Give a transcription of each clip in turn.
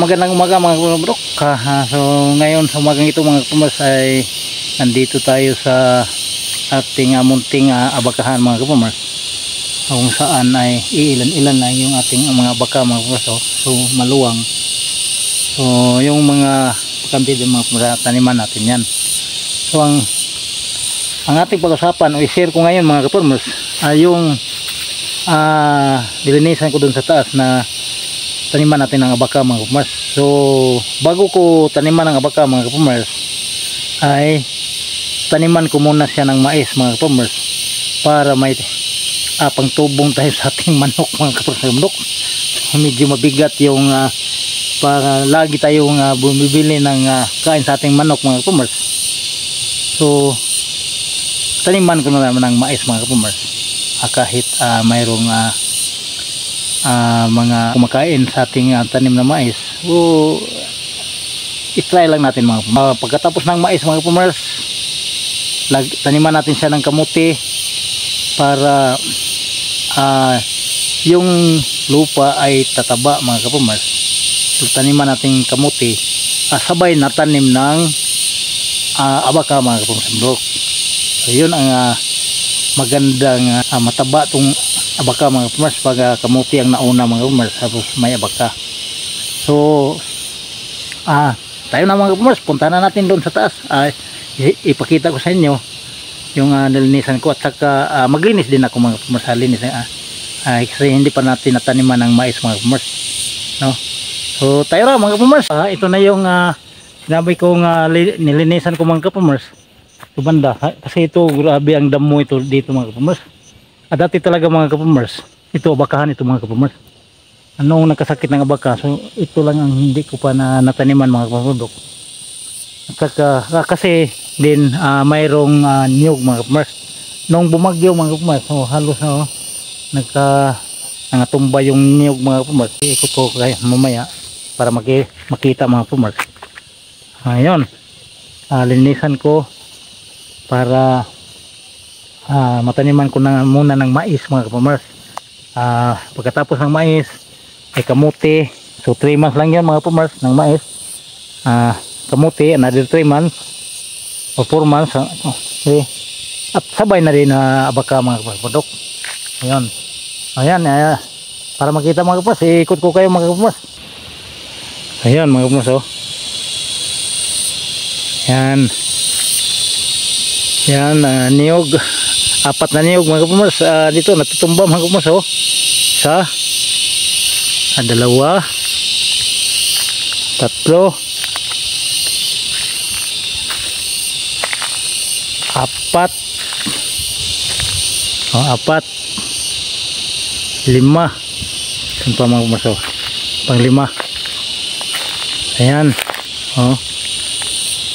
magandang umaga mga kabrok. So ngayon sa umagang ito mga kapamers ay nandito tayo sa ating munting abakahan mga kapamers, kung saan ay iilan-ilan na yung ating mga abaka mga kapamers. So maluwang, so yung mga pakampi din mga taniman natin yan. So ang ating pag-usapan o i-share ko ngayon mga kapamers ay yung nilinisan ko dun sa taas na taniman natin ng abaka mga kapamers. So bago ko taniman ng abaka mga kapamers ay taniman ko muna siya ng mais mga kapamers para may pangtubong tayo sa ating manok mga kapamers. Medyo mabigat yung para lagi tayong bumibili ng kain sa ating manok mga kapamers. So taniman ko na naman ng mais mga kapamers, kahit mayroong mga kumakain sa ating tanim na mais. So i-try lang natin mga pagkatapos ng mais mga kapamers, taniman natin siya ng kamuti para yung lupa ay tataba mga kapamers. So taniman natin kamuti, sabay na tanim ng abaka mga kapamers. So yun ang magandang mataba tong abaka mga kapamers pag kamuti ang nauna mga kapamers, tapos may abaka. So tayo na mga kapamers, punta na natin doon sa taas. Ipakita ko sa inyo yung nilinisan ko, at saka maglinis din ako mga kapamers, linis kasi hindi pa natin nataniman ng mais mga kapamers, no? So tayo na mga kapamers. Ito na yung sinabi kong nilinisan ko mga kapamers, ito banda, kasi ito grabe ang damo ito dito mga kapamers. Dati talaga mga kapamers, ito abakahan ito mga kapamers. Anong nagkasakit ng abaka, so ito lang ang hindi ko pa nataniman mga kapamers. At saka kasi din mayroong niyog mga kapamers. Nung bumagyo mga kapamers, so halos nangatumba yung niyog mga kapamers. Ikot ko kaya mamaya para makita mga kapamers. Ayun, linisan ko para mataniman ko na muna ng mais mga kapamers. Pagkatapos ng mais ay kamuti. So 3 months lang yun mga kapamers ng mais. Kamuti another 3 months o 4 months. Okay. At sabay na rin abaka mga kapamers. Ayan, para makita mga kapamers, ikot ko kayo mga kapamers. Ayan mga kapamers, yan niyog, 4 na niyog mga kapamers dito natutumba mga kapamers. Isa, 2, 3, 4, 5, saan pa mga kapamers, pang 5. Ayan,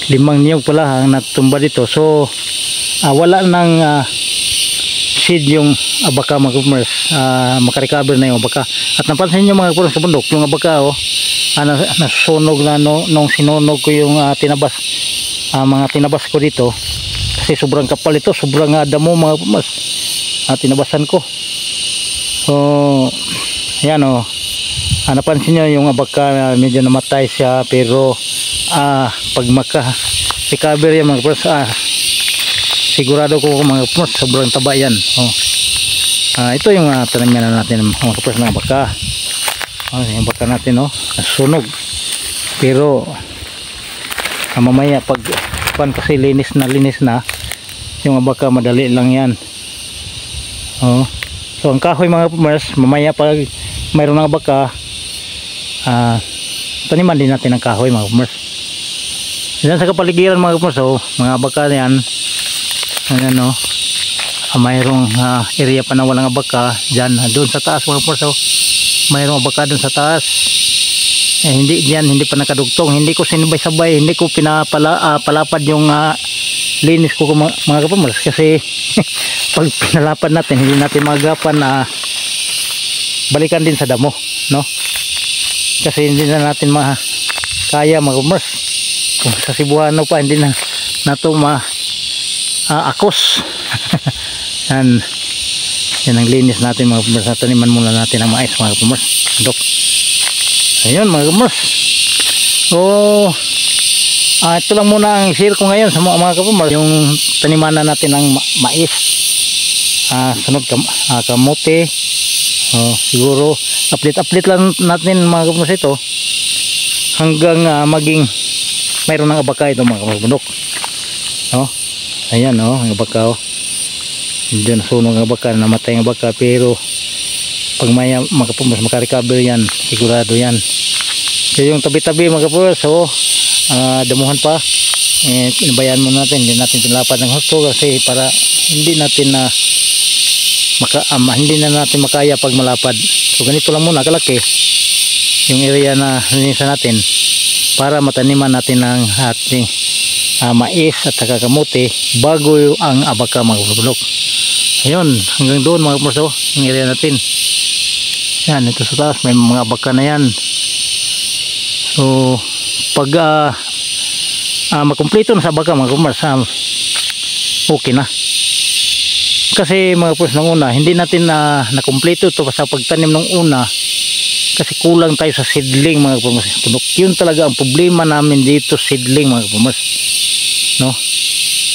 5 niyog pala ang natutumba dito. So wala nang seed yung abaka mga kapamers, makarecover na yung abaka. At napansin nyo mga kapamers sa bundok, yung abaka nasunog na nung sinunog ko yung tinabas, mga tinabas ko dito, kasi sobrang kapal ito, sobrang damo mga kapamers, tinabasan ko. So ayan napansin nyo yung abaka medyo namatay siya, pero pag maka-recover yan mga kapamers, sigurado ko mga kapamers sobrang taba yan. Ito yung taniman natin mga kapamers ng abaka. Yung abaka natin nasunog, pero mamaya pag kasi linis na yung abaka, madali lang yan. So ang kahoy mga kapamers, mamaya pag mayroon ng abaka, taniman din natin ng kahoy mga kapamers. Diyan sa kapaligiran mga kapamers, mga abaka yan. Ayan mayroong area pa na walang abaka dyan, doon sa taas mga kapamers. Mayroong abaka doon sa taas, hindi pa nakadugtong, hindi ko sinibay-sabay, hindi ko palapad yung linis ko mga kapamers, kasi pag pinalapad natin hindi natin magapan na balikan din sa damo, no? Kasi hindi na natin kaya mga kapamers. Kung sa Cebuano pa hindi na nato akos. Yan ang linis natin mga kapamers. Taniman muna natin ang mais mga kapamers. Ayun mga kapamers, So ito lang muna ang share ko ngayon sa mga kapumars, yung tanimanan natin ng mais. Sunod kamote. Siguro update lang natin mga kapumars ito hanggang maging mayroon ng abaka ito mga kapumars. Ayan ang abaka. Hindi nasunog ang abaka, namatay ang abaka, pero pag may mga kapumars makarecover yan, sigurado yan. So yung tabi-tabi mga kapumars, damuhan pa, inabayan mo natin, hindi natin pinlapad ng husto kasi para hindi natin hindi na natin makaya pag malapad. So ganito lang muna kalaki yung area na linisan natin para mataniman natin ng ating mais at saka kamote bago ang abaka mga kapulok. Ayun, hanggang doon mga kapulok yung area natin. Yan, ito sa taas may mga abaka na yan. So pag makumpleto na sa abaka mga kapulok, okay na. Kasi mga kapulok ng una hindi natin nakumpleto ito sa pagtanim ng una kasi kulang tayo sa seedling mga kapulok. Yun talaga ang problema namin dito, seedling mga kapulok.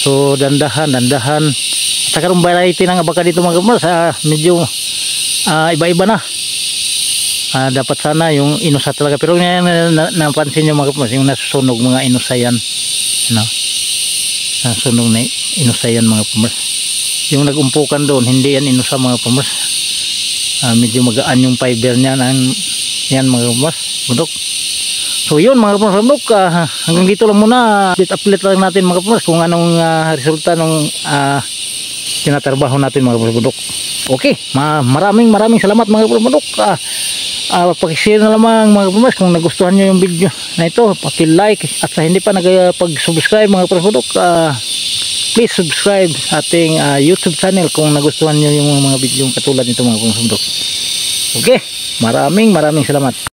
So dandahan at saka yung variety ng abaka dito mga kapulok medyo iba-iba na. Dapat sana yung inusa talaga, pero ngayon napansin nyo mga kapulok yung nasusunog mga inusa yan, nasusunog na inusa yan mga kapulok. Yung nagumpukan doon hindi yan inusa mga kapulok. Medyo magaan yung fiber niya yan mga kapulok. So yun mga kapulok, hanggang dito lang muna, update lang natin mga kapulok kung anong resulta ng tinatrabaho natin mga kapulok. Okay, maraming salamat mga kapulok. Pag-share na lamang mga kapulok kung nagustuhan nyo yung video na ito, paki-like at sa hindi pa nagpag-subscribe mga kapulok, please subscribe sa ating YouTube channel kung nagustuhan nyo yung mga video katulad nito mga kapulok. Okay, maraming salamat.